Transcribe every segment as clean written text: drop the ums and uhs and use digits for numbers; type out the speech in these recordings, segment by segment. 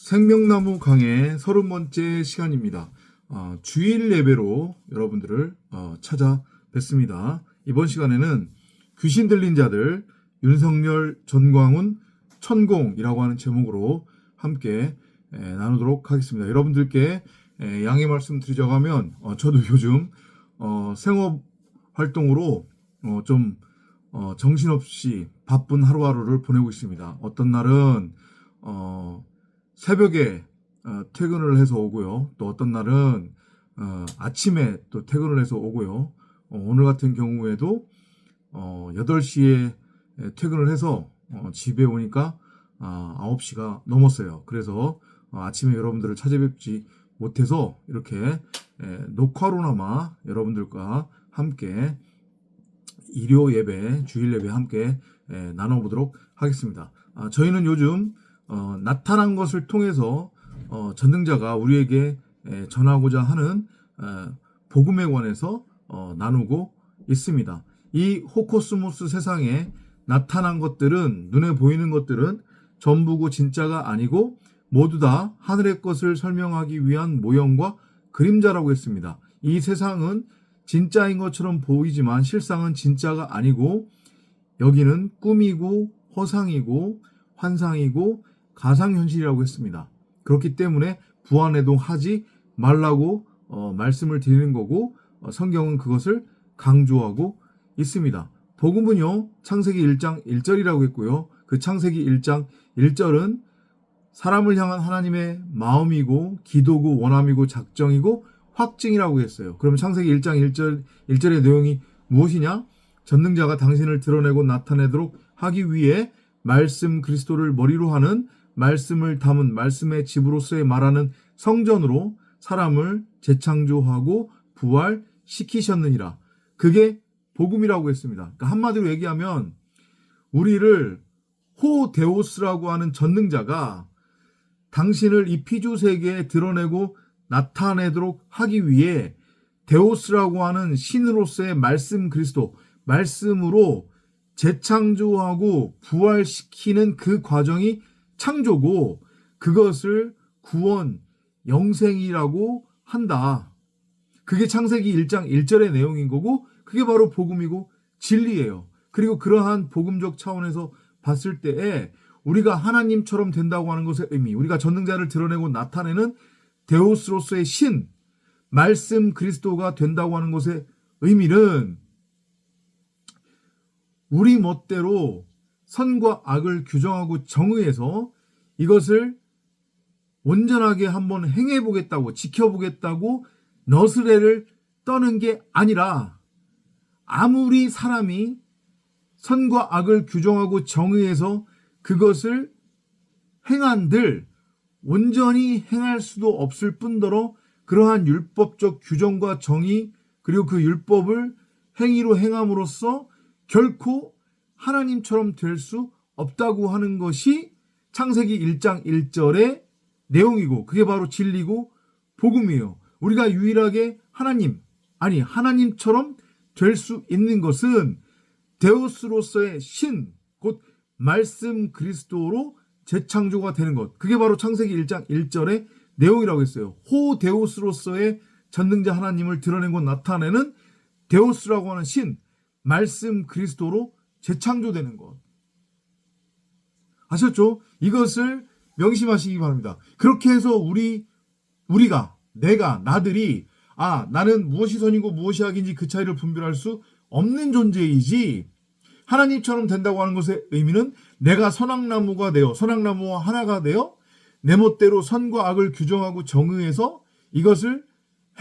생명나무 강의 30번째 시간입니다. 주일 예배로 여러분들을 찾아뵙습니다. 이번 시간에는 귀신 들린 자들 윤석열, 전광훈, 천공이라고 하는 제목으로 함께 나누도록 하겠습니다. 여러분들께 양해 말씀 드리자고 하면 저도 요즘 생업 활동으로 좀 정신없이 바쁜 하루하루를 보내고 있습니다. 어떤 날은 새벽에 퇴근을 해서 오고요. 또 어떤 날은 아침에 또 퇴근을 해서 오고요. 오늘 같은 경우에도 8시에 퇴근을 해서 집에 오니까 9시가 넘었어요. 그래서 아침에 여러분들을 찾아뵙지 못해서 이렇게 녹화로나마 여러분들과 함께 일요 예배, 주일 예배 함께 나눠보도록 하겠습니다. 저희는 요즘 나타난 것을 통해서 전능자가 우리에게 전하고자 하는 복음에 관해서 나누고 있습니다. 이 호코스모스 세상에 나타난 것들은, 눈에 보이는 것들은 전부고 진짜가 아니고 모두 다 하늘의 것을 설명하기 위한 모형과 그림자라고 했습니다. 이 세상은 진짜인 것처럼 보이지만 실상은 진짜가 아니고 여기는 꿈이고 허상이고 환상이고 가상현실이라고 했습니다. 그렇기 때문에 부안해동하지 말라고 말씀을 드리는 거고 성경은 그것을 강조하고 있습니다. 복음은요, 창세기 1장 1절이라고 했고요. 그 창세기 1장 1절은 사람을 향한 하나님의 마음이고 기도고 원함이고 작정이고 확증이라고 했어요. 그러면 창세기 1장 1절의 내용이 무엇이냐? 전능자가 당신을 드러내고 나타내도록 하기 위해 말씀 그리스도를 머리로 하는 말씀을 담은 말씀의 집으로서의 말하는 성전으로 사람을 재창조하고 부활시키셨느니라. 그게 복음이라고 했습니다. 그러니까 한마디로 얘기하면 우리를 호데오스라고 하는 전능자가 당신을 이 피조 세계에 드러내고 나타내도록 하기 위해 데오스라고 하는 신으로서의 말씀 그리스도, 말씀으로 재창조하고 부활시키는 그 과정이 창조고 그것을 구원, 영생이라고 한다. 그게 창세기 1장 1절의 내용인 거고 그게 바로 복음이고 진리예요. 그리고 그러한 복음적 차원에서 봤을 때에 우리가 하나님처럼 된다고 하는 것의 의미, 우리가 전능자를 드러내고 나타내는 데오스로서의 신, 말씀 그리스도가 된다고 하는 것의 의미는 우리 멋대로 선과 악을 규정하고 정의해서 이것을 온전하게 한번 행해보겠다고, 지켜보겠다고 너스레를 떠는 게 아니라 아무리 사람이 선과 악을 규정하고 정의해서 그것을 행한들 온전히 행할 수도 없을 뿐더러 그러한 율법적 규정과 정의 그리고 그 율법을 행위로 행함으로써 결코 하나님처럼 될 수 없다고 하는 것이 창세기 1장 1절의 내용이고 그게 바로 진리고 복음이에요. 우리가 유일하게 하나님처럼 될 수 있는 것은 데우스로서의 신, 곧 말씀 그리스도로 재창조가 되는 것. 그게 바로 창세기 1장 1절의 내용이라고 했어요. 호데우스로서의 전능자 하나님을 드러내고 나타내는 데우스라고 하는 신, 말씀 그리스도로 재창조되는 것. 아셨죠? 이것을 명심하시기 바랍니다. 그렇게 해서 나들이 나는 무엇이 선이고 무엇이 악인지 그 차이를 분별할 수 없는 존재이지 하나님처럼 된다고 하는 것의 의미는 내가 선악나무와 하나가 되어 내 멋대로 선과 악을 규정하고 정의해서 이것을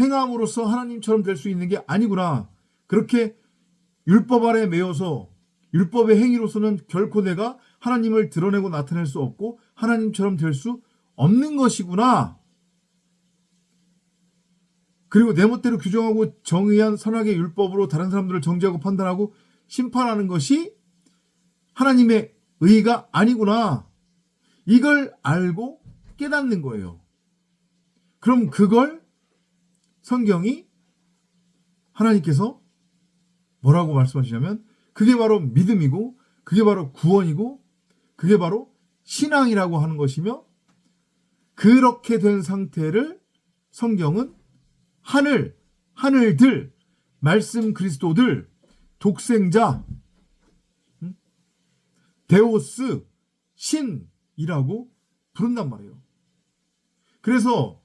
행함으로써 하나님처럼 될 수 있는 게 아니구나. 그렇게 율법 아래 매여서 율법의 행위로서는 결코 내가 하나님을 드러내고 나타낼 수 없고 하나님처럼 될 수 없는 것이구나. 그리고 내 멋대로 규정하고 정의한 선악의 율법으로 다른 사람들을 정죄하고 판단하고 심판하는 것이 하나님의 의가 아니구나. 이걸 알고 깨닫는 거예요. 그럼 그걸 성경이 하나님께서 뭐라고 말씀하시냐면 그게 바로 믿음이고 그게 바로 구원이고 그게 바로 신앙이라고 하는 것이며 그렇게 된 상태를 성경은 하늘들, 말씀 그리스도들, 독생자, 데오스, 신이라고 부른단 말이에요. 그래서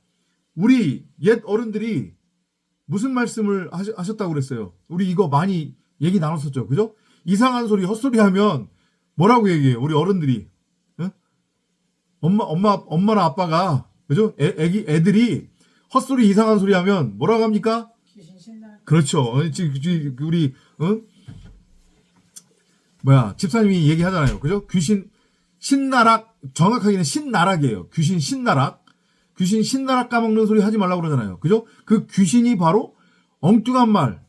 우리 옛 어른들이 무슨 말씀을 하셨다고 그랬어요? 우리 이거 많이 얘기 나눴었죠. 그죠? 이상한 소리, 헛소리 하면 뭐라고 얘기해요? 우리 어른들이. 응? 엄마나 아빠가, 그죠? 애들이 헛소리, 이상한 소리 하면 뭐라고 합니까? 귀신 신나. 그렇죠. 우리, 응? 집사님이 얘기하잖아요. 그죠? 귀신, 신나락, 정확하게는 신나락이에요. 귀신 신나락. 귀신 신나락 까먹는 소리 하지 말라고 그러잖아요. 그죠? 그 귀신이 바로 엉뚱한 말,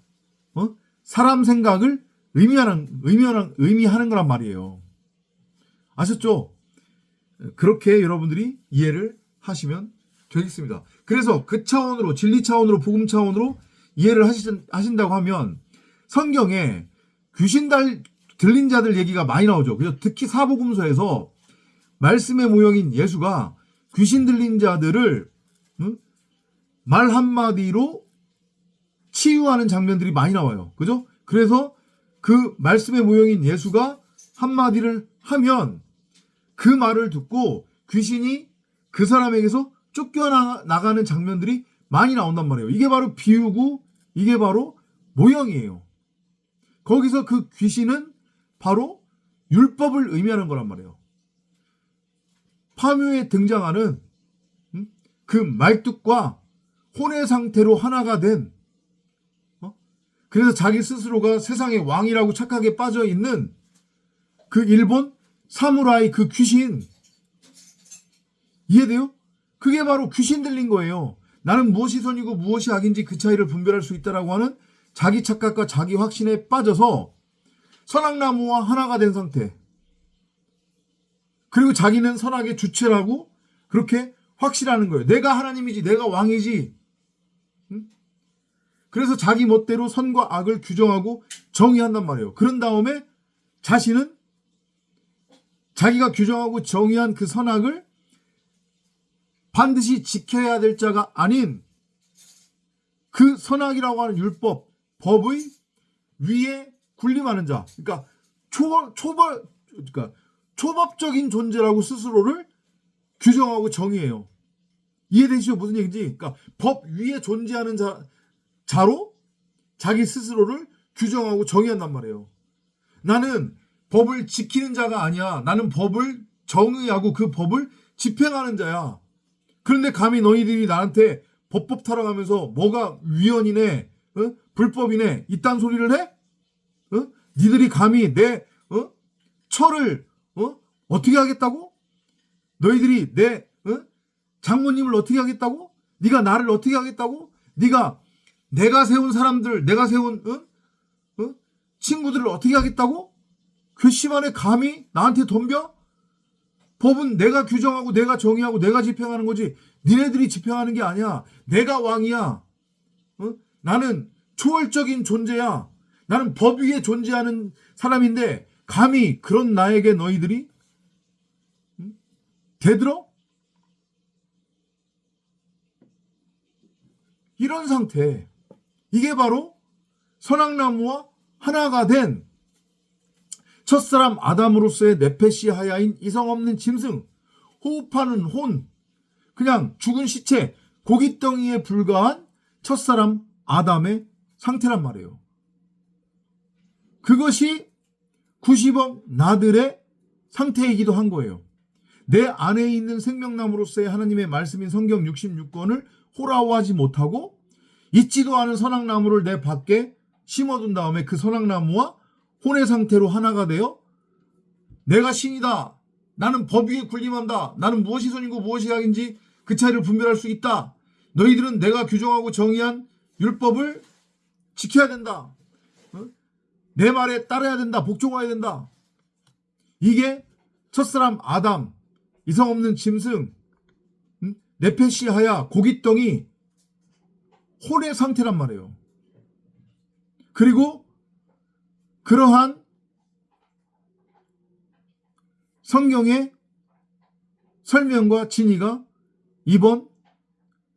사람 생각을 의미하는 거란 말이에요. 아셨죠? 그렇게 여러분들이 이해를 하시면 되겠습니다. 그래서 그 차원으로, 진리 차원으로, 복음 차원으로 이해를 하신다고 하면 성경에 귀신 들린 자들 얘기가 많이 나오죠. 그죠? 특히 사복음서에서 말씀의 모형인 예수가 귀신 들린 자들을 말 한마디로 치유하는 장면들이 많이 나와요. 그죠? 그래서 그 말씀의 모형인 예수가 한마디를 하면 그 말을 듣고 귀신이 그 사람에게서 쫓겨나가는 장면들이 많이 나온단 말이에요. 이게 바로 비유고 이게 바로 모형이에요. 거기서 그 귀신은 바로 율법을 의미하는 거란 말이에요. 파묘에 등장하는 그 말뚝과 혼의 상태로 하나가 된, 그래서 자기 스스로가 세상의 왕이라고 착각에 빠져 있는 그 일본 사무라이 그 귀신, 이해돼요? 그게 바로 귀신 들린 거예요. 나는 무엇이 선이고 무엇이 악인지 그 차이를 분별할 수 있다라고 하는 자기 착각과 자기 확신에 빠져서 선악나무와 하나가 된 상태. 그리고 자기는 선악의 주체라고 그렇게 확신하는 거예요. 내가 하나님이지, 내가 왕이지. 그래서 자기 멋대로 선과 악을 규정하고 정의한단 말이에요. 그런 다음에 자신은 자기가 규정하고 정의한 그 선악을 반드시 지켜야 될 자가 아닌 그 선악이라고 하는 율법, 법의 위에 군림하는 자. 그러니까 초법적인 존재라고 스스로를 규정하고 정의해요. 이해되시죠? 무슨 얘기인지? 그러니까 법 위에 존재하는 자로 자기 스스로를 규정하고 정의한단 말이에요. 나는 법을 지키는 자가 아니야. 나는 법을 정의하고 그 법을 집행하는 자야. 그런데 감히 너희들이 나한테 법법 타령하면서 뭐가 위헌이네, 불법이네, 이딴 소리를 해? 니들이 감히 내 철을 어떻게 하겠다고? 너희들이 내 장모님을 어떻게 하겠다고? 네가 나를 어떻게 하겠다고? 내가 세운 사람들, 내가 세운 친구들을 어떻게 하겠다고? 괘씸하네 감히 나한테 덤벼? 법은 내가 규정하고 내가 정의하고 내가 집행하는 거지 니네들이 집행하는 게 아니야. 내가 왕이야. 나는 초월적인 존재야. 나는 법 위에 존재하는 사람인데 감히 그런 나에게 너희들이 대들어? 이런 상태. 이게 바로 선악나무와 하나가 된 첫사람 아담으로서의 네페시 하야인 이성 없는 짐승, 호흡하는 혼, 그냥 죽은 시체, 고깃덩이에 불과한 첫사람 아담의 상태란 말이에요. 그것이 90억 나들의 상태이기도 한 거예요. 내 안에 있는 생명나무로서의 하나님의 말씀인 성경 66권을 호라워하지 못하고 있지도 않은 선악나무를 내 밖에 심어둔 다음에 그 선악나무와 혼의 상태로 하나가 되어 내가 신이다. 나는 법 위에 군림한다. 나는 무엇이 선이고 무엇이 악인지 그 차이를 분별할 수 있다. 너희들은 내가 규정하고 정의한 율법을 지켜야 된다. 내 말에 따라야 된다. 복종해야 된다. 이게 첫사람 아담, 이성 없는 짐승, 네페시 하야, 고깃덩이, 혼의 상태란 말이에요. 그리고 그러한 성경의 설명과 진의가 이번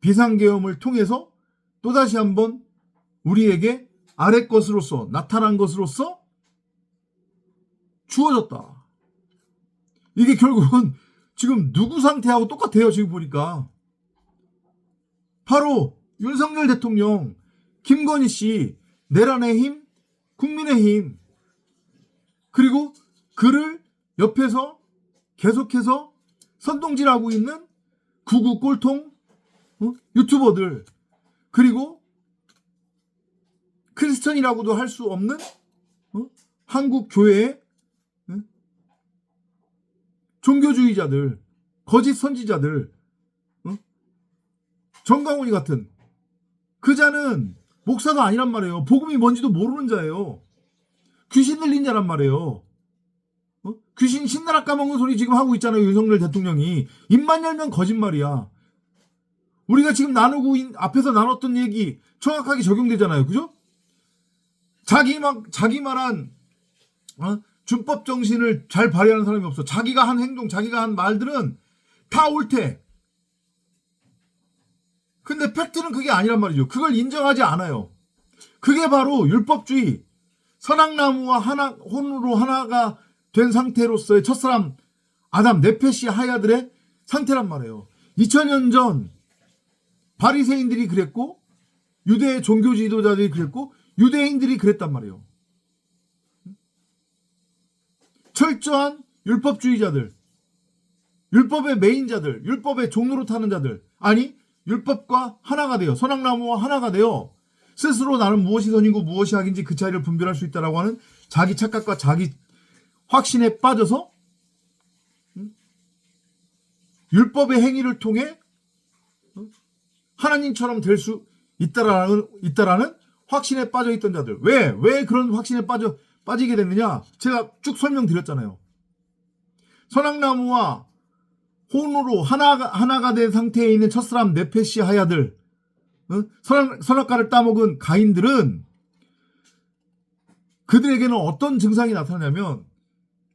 비상계엄을 통해서 또다시 한번 우리에게 아래 것으로서 나타난 것으로서 주어졌다. 이게 결국은 지금 누구 상태하고 똑같아요. 지금 보니까 바로 윤석열 대통령, 김건희 씨, 내란의 힘, 국민의힘, 그리고 그를 옆에서 계속해서 선동질하고 있는 구구 꼴통 유튜버들, 그리고 크리스천이라고도 할 수 없는 한국 교회의 종교주의자들, 거짓 선지자들, 정강훈이 같은 그 자는 목사도 아니란 말이에요. 복음이 뭔지도 모르는 자예요. 귀신 들린 자란 말이에요. 귀신 신나라 까먹는 소리 지금 하고 있잖아요. 윤석열 대통령이. 입만 열면 거짓말이야. 우리가 지금 앞에서 나눴던 얘기 정확하게 적용되잖아요. 그죠? 자기만한 준법 정신을 잘 발휘하는 사람이 없어. 자기가 한 행동, 자기가 한 말들은 다 옳대. 근데 팩트는 그게 아니란 말이죠. 그걸 인정하지 않아요. 그게 바로 율법주의, 선악나무와 혼으로 하나가 된 상태로서의 첫사람 아담 네페시 하야들의 상태란 말이에요. 2000년 전 바리새인들이 그랬고, 유대 종교 지도자들이 그랬고, 유대인들이 그랬단 말이에요. 철저한 율법주의자들, 율법의 메인자들, 율법의 종로로 타는 자들, 아니 율법과 하나가 되어, 선악나무와 하나가 되어 스스로 나는 무엇이 선이고 무엇이 악인지 그 차이를 분별할 수 있다라고 하는 자기 착각과 자기 확신에 빠져서 율법의 행위를 통해 하나님처럼 될 수 있다라는 확신에 빠져 있던 자들. 왜 그런 확신에 빠지게 됐느냐? 제가 쭉 설명드렸잖아요. 선악나무와 혼으로 하나가 된 상태에 있는 첫사람 네페시 하야들, 선악과를 따먹은 가인들은 그들에게는 어떤 증상이 나타나냐면,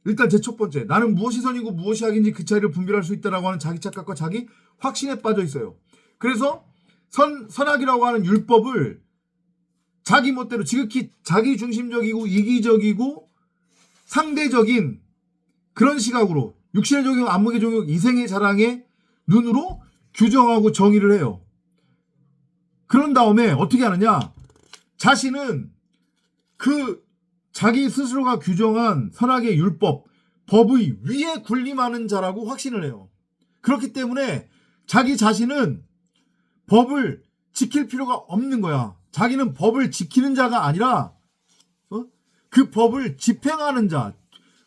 일단 제 첫 번째, 나는 무엇이 선이고 무엇이 악인지 그 차이를 분별할 수 있다라고 하는 자기 착각과 자기 확신에 빠져 있어요. 그래서 선악이라고 하는 율법을 자기 멋대로 지극히 자기 중심적이고 이기적이고 상대적인 그런 시각으로 육신의 종교, 안목의 종교, 이생의 자랑의 눈으로 규정하고 정의를 해요. 그런 다음에 어떻게 하느냐? 자신은 그 자기 스스로가 규정한 선악의 율법, 법의 위에 군림하는 자라고 확신을 해요. 그렇기 때문에 자기 자신은 법을 지킬 필요가 없는 거야. 자기는 법을 지키는 자가 아니라 그 법을 집행하는 자,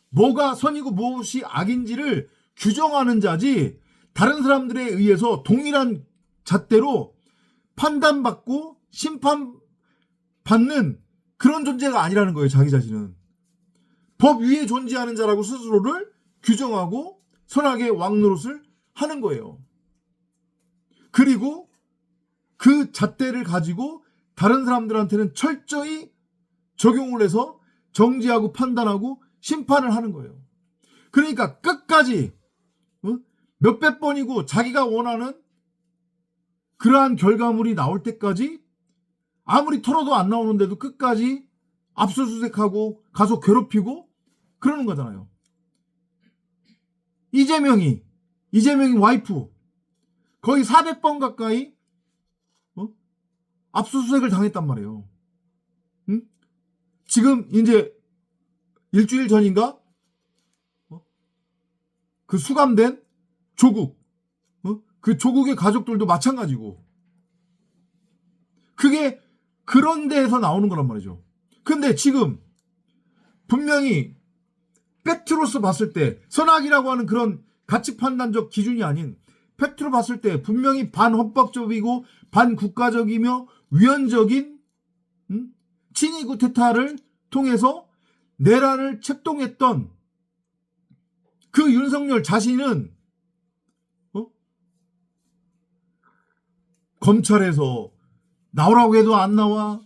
뭐가 선이고 무엇이 악인지를 규정하는 자지, 다른 사람들에 의해서 동일한 잣대로 판단받고 심판받는 그런 존재가 아니라는 거예요. 자기 자신은 법 위에 존재하는 자라고 스스로를 규정하고 선악의 왕노릇을 하는 거예요. 그리고 그 잣대를 가지고 다른 사람들한테는 철저히 적용을 해서 정지하고 판단하고 심판을 하는 거예요. 그러니까 끝까지 몇백 번이고 자기가 원하는 그러한 결과물이 나올 때까지 아무리 털어도 안 나오는데도 끝까지 압수수색하고 가서 괴롭히고 그러는 거잖아요. 이재명이 와이프 거의 400번 가까이 압수수색을 당했단 말이에요. 응? 지금 이제 일주일 전인가 그 수감된 조국, 그 조국의 가족들도 마찬가지고, 그게 그런 데에서 나오는 거란 말이죠. 근데 지금 분명히 팩트로서 봤을 때, 선악이라고 하는 그런 가치 판단적 기준이 아닌 팩트로 봤을 때 분명히 반헌법적이고 반국가적이며 위헌적인 친위 구테타를 통해서 내란을 책동했던 그 윤석열 자신은 검찰에서 나오라고 해도 안 나와.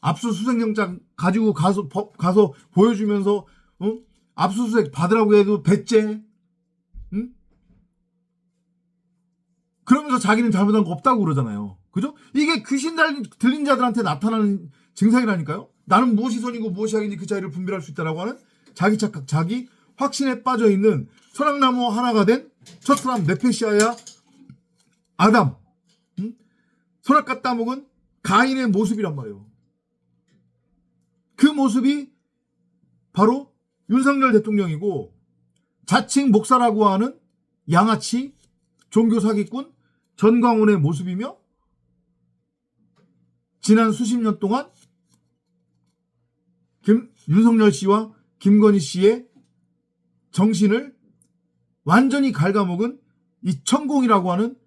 압수수색영장 가지고 가서 보여주면서 압수수색 받으라고 해도 배째. 그러면서 자기는 잘못한 거 없다고 그러잖아요. 그죠? 이게 귀신 들린 자들한테 나타나는 증상이라니까요. 나는 무엇이 선이고 무엇이 악인지 그 차이를 분별할 수 있다라고 하는 자기 착각, 자기 확신에 빠져 있는 선악나무 하나가 된 첫사람 네페시아야 아담, 선악과 따먹은 가인의 모습이란 말이에요. 그 모습이 바로 윤석열 대통령이고, 자칭 목사라고 하는 양아치 종교 사기꾼 전광훈의 모습이며, 지난 수십 년 동안 윤석열 씨와 김건희 씨의 정신을 완전히 갉아먹은 이 천공이라고 하는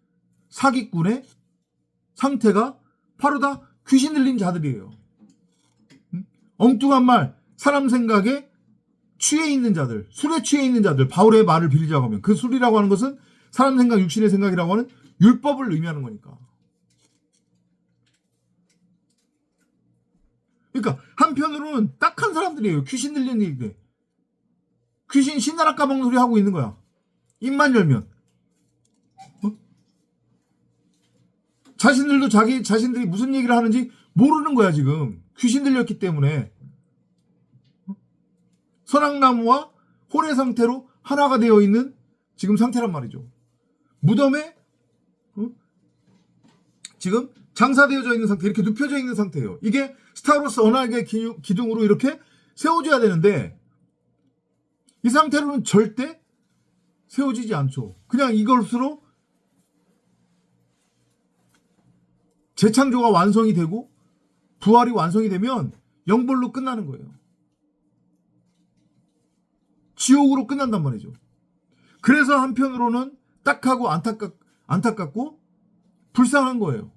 사기꾼의 상태가 바로 다 귀신 들린 자들이에요. 엉뚱한 말, 사람 생각에 취해 있는 자들, 술에 취해 있는 자들, 바울의 말을 빌리자고 하면 그 술이라고 하는 것은 사람 생각, 육신의 생각이라고 하는 율법을 의미하는 거니까. 그러니까 한편으로는 딱한 사람들이에요. 귀신 들리는 얘기들. 귀신 신나라 까먹는 소리 하고 있는 거야. 입만 열면. 자신들도 자신들이 무슨 얘기를 하는지 모르는 거야, 지금. 귀신 들렸기 때문에. 선악나무와 혼의 상태로 하나가 되어 있는 지금 상태란 말이죠. 무덤에 지금 장사되어져 있는 상태, 이렇게 눕혀져 있는 상태예요. 이게 스타로스 언약의 기둥으로 이렇게 세워져야 되는데, 이 상태로는 절대 세워지지 않죠. 그냥 이것으로 재창조가 완성이 되고 부활이 완성이 되면 영벌로 끝나는 거예요. 지옥으로 끝난단 말이죠. 그래서 한편으로는 딱하고 안타깝고 불쌍한 거예요.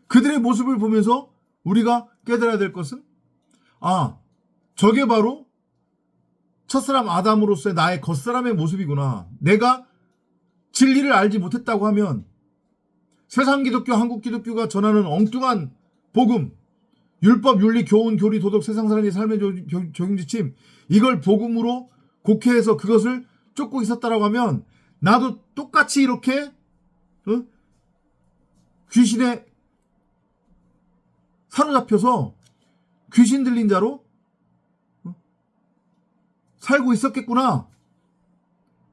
그들의 모습을 보면서 우리가 깨달아야 될 것은, 저게 바로 첫사람 아담으로서의 나의 겉사람의 모습이구나. 내가 진리를 알지 못했다고 하면 세상 기독교, 한국 기독교가 전하는 엉뚱한 복음, 율법, 윤리, 교훈, 교리, 도덕, 세상 사람의 삶의 적용지침, 이걸 복음으로 곡해해서 그것을 쫓고 있었다라고 하면 나도 똑같이 이렇게 귀신에 사로잡혀서 귀신 들린 자로 살고 있었겠구나.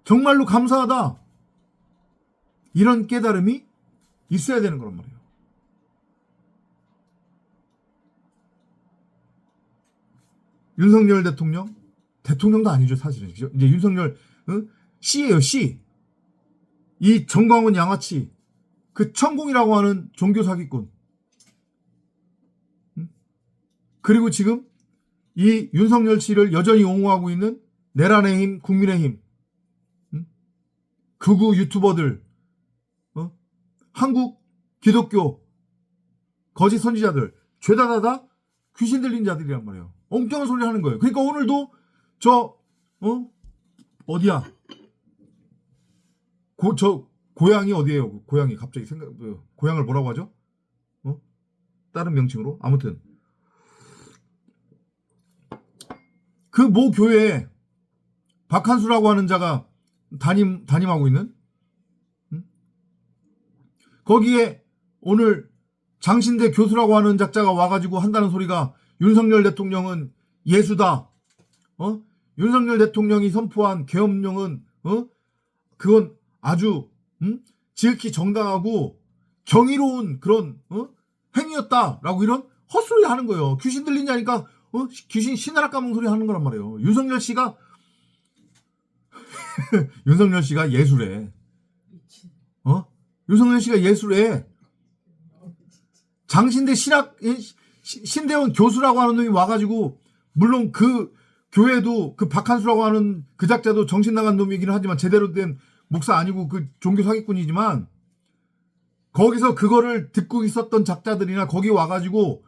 정말로 감사하다. 이런 깨달음이 있어야 되는 거란 말이에요. 윤석열 대통령도 아니죠, 사실은. 이제 윤석열 씨예요, 씨. 이 정광훈 양아치, 그 천공이라고 하는 종교 사기꾼. 그리고 지금 이 윤석열 씨를 여전히 옹호하고 있는 내란의 힘, 국민의힘, 극우 유튜버들, 한국 기독교 거짓 선지자들, 죄다 귀신 들린 자들이란 말이에요. 엉뚱한 소리 하는 거예요. 그러니까 오늘도 어디야? 고향이 어디예요? 고향이 갑자기 고향을 뭐라고 하죠? 다른 명칭으로? 아무튼 그 모 교회에 박한수라고 하는 자가 담임하고 있는, 거기에 오늘 장신대 교수라고 하는 작자가 와가지고 한다는 소리가 윤석열 대통령은 예수다. 윤석열 대통령이 선포한 계엄령은 그건 아주 지극히 정당하고 경이로운 그런 행위였다라고 이런 헛소리 하는 거예요. 귀신 들린 자니까 귀신 신나라 까먹는 소리 하는 거란 말이에요. 윤석열 씨가 윤석열 씨가 예수래. 윤석열 씨가 예수래. 장신대 신대원 교수라고 하는 놈이 와가지고, 물론 그 교회도 그 박한수라고 하는 그 작자도 정신 나간 놈이긴 하지만 제대로 된 목사 아니고 그 종교 사기꾼이지만, 거기서 그거를 듣고 있었던 작자들이나 거기 와가지고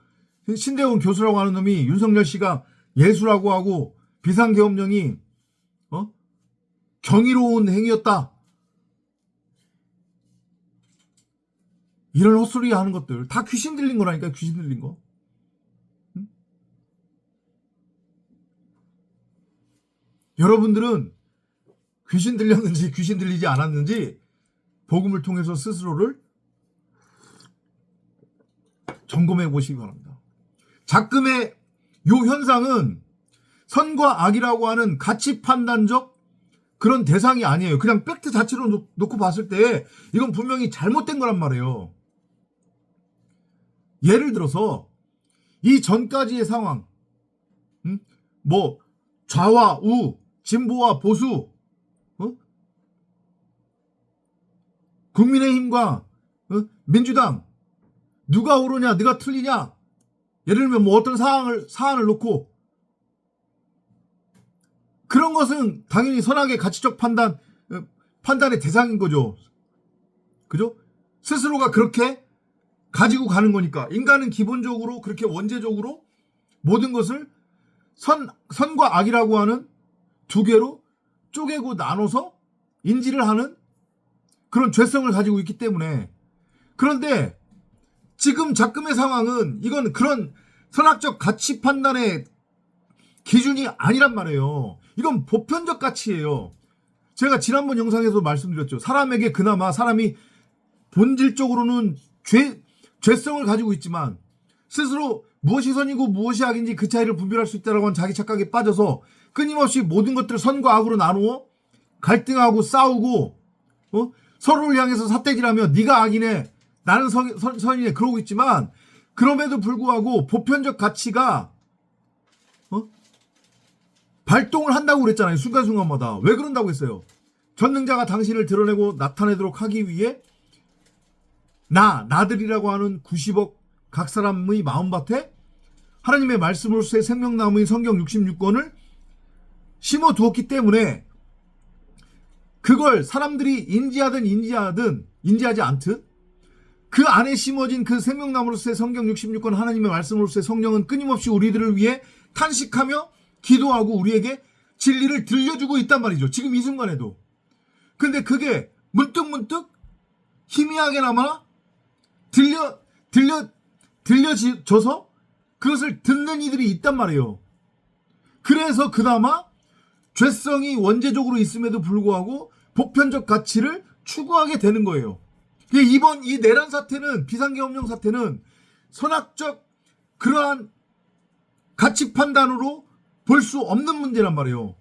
신대원 교수라고 하는 놈이 윤석열 씨가 예수라고 하고 비상계엄령이 경이로운 행위였다, 이런 헛소리 하는 것들 다 귀신 들린 거라니까. 귀신 들린 거. 여러분들은 귀신 들렸는지 귀신 들리지 않았는지 복음을 통해서 스스로를 점검해 보시기 바랍니다. 작금의 요 현상은 선과 악이라고 하는 가치 판단적 그런 대상이 아니에요. 그냥 팩트 자체로 놓고 봤을 때 이건 분명히 잘못된 거란 말이에요. 예를 들어서 이 전까지의 상황, 뭐 좌와 우, 진보와 보수, 국민의힘과 민주당 누가 옳으냐 누가 틀리냐, 예를 들면 뭐 어떤 사안을 놓고 그런 것은 당연히 선악의 가치적 판단의 대상인 거죠. 그죠? 스스로가 그렇게 가지고 가는 거니까. 인간은 기본적으로 그렇게 원죄적으로 모든 것을 선과 악이라고 하는 두 개로 쪼개고 나눠서 인지를 하는 그런 죄성을 가지고 있기 때문에. 그런데 지금 작금의 상황은 이건 그런 선악적 가치 판단의 기준이 아니란 말이에요. 이건 보편적 가치예요. 제가 지난번 영상에서 말씀드렸죠. 사람에게 그나마 사람이 본질적으로는 죄성을 가지고 있지만 스스로 무엇이 선이고 무엇이 악인지 그 차이를 분별할 수 있다라고 하는 자기 착각에 빠져서 끊임없이 모든 것들을 선과 악으로 나누어 갈등하고 싸우고 서로를 향해서 삿대질하며 네가 악이네 나는 선이네 그러고 있지만, 그럼에도 불구하고 보편적 가치가 발동을 한다고 그랬잖아요. 순간순간마다. 왜 그런다고 했어요? 전능자가 당신을 드러내고 나타내도록 하기 위해 나들이라고 하는 90억 각 사람의 마음밭에 하나님의 말씀으로서의 생명나무인 성경 66권을 심어두었기 때문에 그걸 사람들이 인지하든 인지하지 않든 그 안에 심어진 그 생명나무로서의 성경 66권 하나님의 말씀으로서의 성령은 끊임없이 우리들을 위해 탄식하며 기도하고 우리에게 진리를 들려주고 있단 말이죠. 지금 이 순간에도. 근데 그게 문득문득 희미하게나마 들려져서 그것을 듣는 이들이 있단 말이에요. 그래서 그나마 죄성이 원죄적으로 있음에도 불구하고 보편적 가치를 추구하게 되는 거예요. 이번 이 내란 사태는, 비상계엄령 사태는 선악적 그러한 가치 판단으로 볼 수 없는 문제란 말이에요.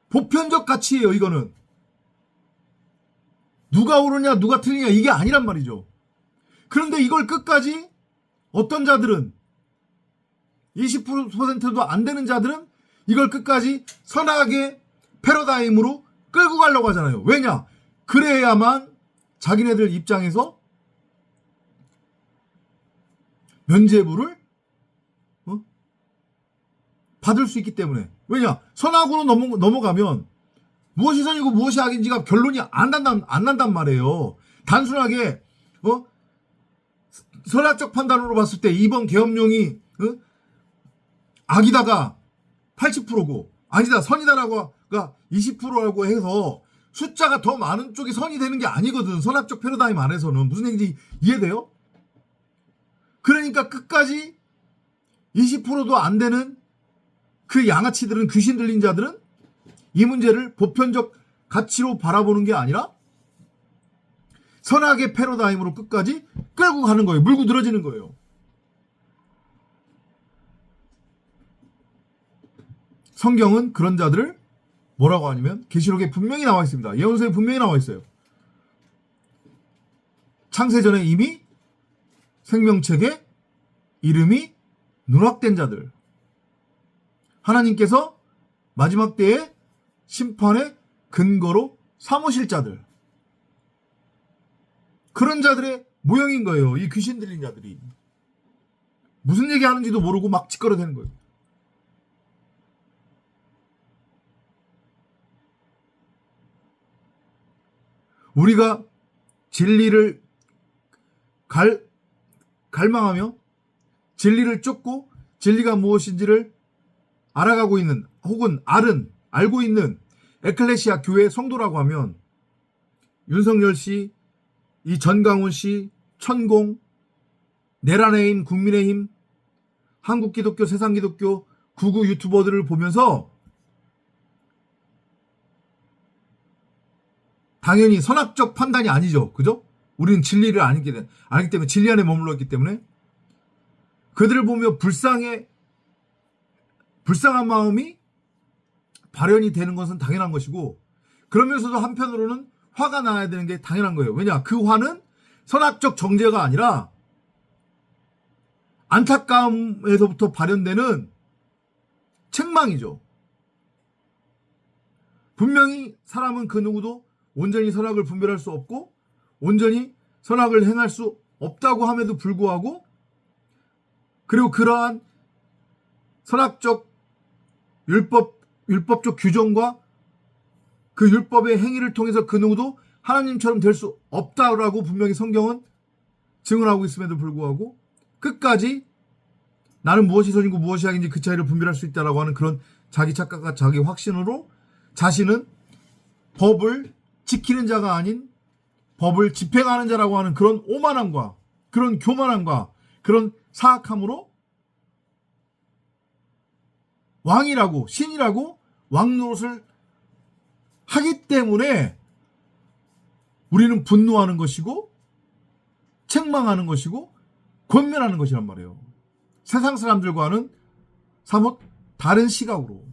보편적 가치예요. 이거는 누가 옳으냐 누가 틀리냐 이게 아니란 말이죠. 그런데 이걸 끝까지 어떤 자들은 20%도 안 되는 자들은 이걸 끝까지 선악의 패러다임으로 끌고 가려고 하잖아요. 왜냐? 그래야만 자기네들 입장에서 면죄부를 받을 수 있기 때문에. 왜냐? 선악으로 넘어가면 무엇이 선이고 무엇이 악인지가 결론이 안 난단 말이에요. 단순하게 선악적 판단으로 봤을 때 이번 계엄령이 악이다가 80%고 아니다 선이다라고가 20%라고 해서 숫자가 더 많은 쪽이 선이 되는 게 아니거든. 선악적 패러다임 안에서는. 무슨 얘기인지 이해돼요? 그러니까 끝까지 20%도 안 되는 그 양아치들은, 귀신 들린 자들은 이 문제를 보편적 가치로 바라보는 게 아니라 선악의 패러다임으로 끝까지 끌고 가는 거예요. 물고 늘어지는 거예요. 성경은 그런 자들을 뭐라고 하냐면, 계시록에 분명히 나와 있습니다. 예언서에 분명히 나와 있어요. 창세전에 이미 생명책에 이름이 누락된 자들, 하나님께서 마지막 때의 심판의 근거로 삼으실 자들, 그런 자들의 모형인 거예요. 이 귀신 들린 자들이. 무슨 얘기 하는지도 모르고 막 짓거려대는 거예요. 우리가 진리를 갈망하며 진리를 쫓고 진리가 무엇인지를 알아가고 있는, 혹은 알고 있는 에클레시아 교회 성도라고 하면 윤석열 씨, 이 전강훈 씨, 천공, 내란의힘, 국민의힘, 한국기독교, 세상기독교, 구구 유튜버들을 보면서 당연히 선악적 판단이 아니죠. 그죠? 우리는 진리를 알기 때문에 진리 안에 머물러 있기 때문에 그들을 보며 불쌍한 마음이 발현이 되는 것은 당연한 것이고 그러면서도 한편으로는 화가 나야 되는 게 당연한 거예요. 왜냐? 그 화는 선악적 정죄가 아니라 안타까움에서부터 발현되는 책망이죠. 분명히 사람은 그 누구도 온전히 선악을 분별할 수 없고 온전히 선악을 행할 수 없다고 함에도 불구하고 그리고 그러한 선악적 율법적 규정과 그 율법의 행위를 통해서 그 누구도 하나님처럼 될 수 없다라고 분명히 성경은 증언하고 있음에도 불구하고 끝까지 나는 무엇이 선이고 무엇이 악인지 그 차이를 분별할 수 있다라고 하는 그런 자기 착각과 자기 확신으로 자신은 법을 지키는 자가 아닌 법을 집행하는 자라고 하는 그런 오만함과 그런 교만함과 그런 사악함으로 왕이라고 신이라고 왕노릇을 하기 때문에 우리는 분노하는 것이고 책망하는 것이고 권면하는 것이란 말이에요. 세상 사람들과는 사뭇 다른 시각으로.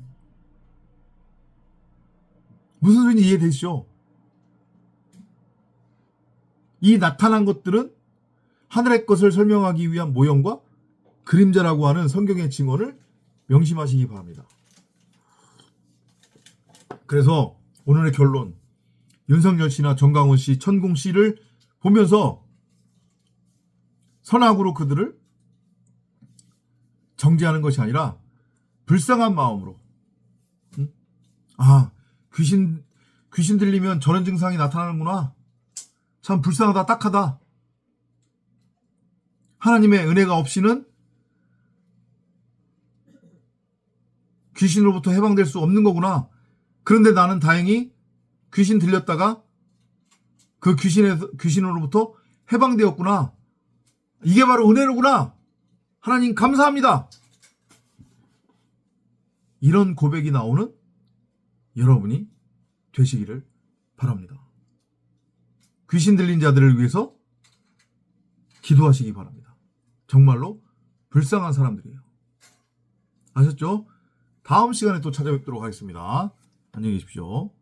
무슨 소리인지 이해되시죠? 이 나타난 것들은 하늘의 것을 설명하기 위한 모형과 그림자라고 하는 성경의 증언을 명심하시기 바랍니다. 그래서 오늘의 결론, 윤석열 씨나 정강훈 씨, 천공 씨를 보면서 선악으로 그들을 정죄하는 것이 아니라 불쌍한 마음으로 귀신 들리면 저런 증상이 나타나는구나. 참 불쌍하다, 딱하다. 하나님의 은혜가 없이는 귀신으로부터 해방될 수 없는 거구나. 그런데 나는 다행히 귀신 들렸다가 그 귀신으로부터 해방되었구나. 이게 바로 은혜로구나. 하나님 감사합니다. 이런 고백이 나오는 여러분이 되시기를 바랍니다. 귀신 들린 자들을 위해서 기도하시기 바랍니다. 정말로 불쌍한 사람들이에요. 아셨죠? 다음 시간에 또 찾아뵙도록 하겠습니다. 안녕히 계십시오.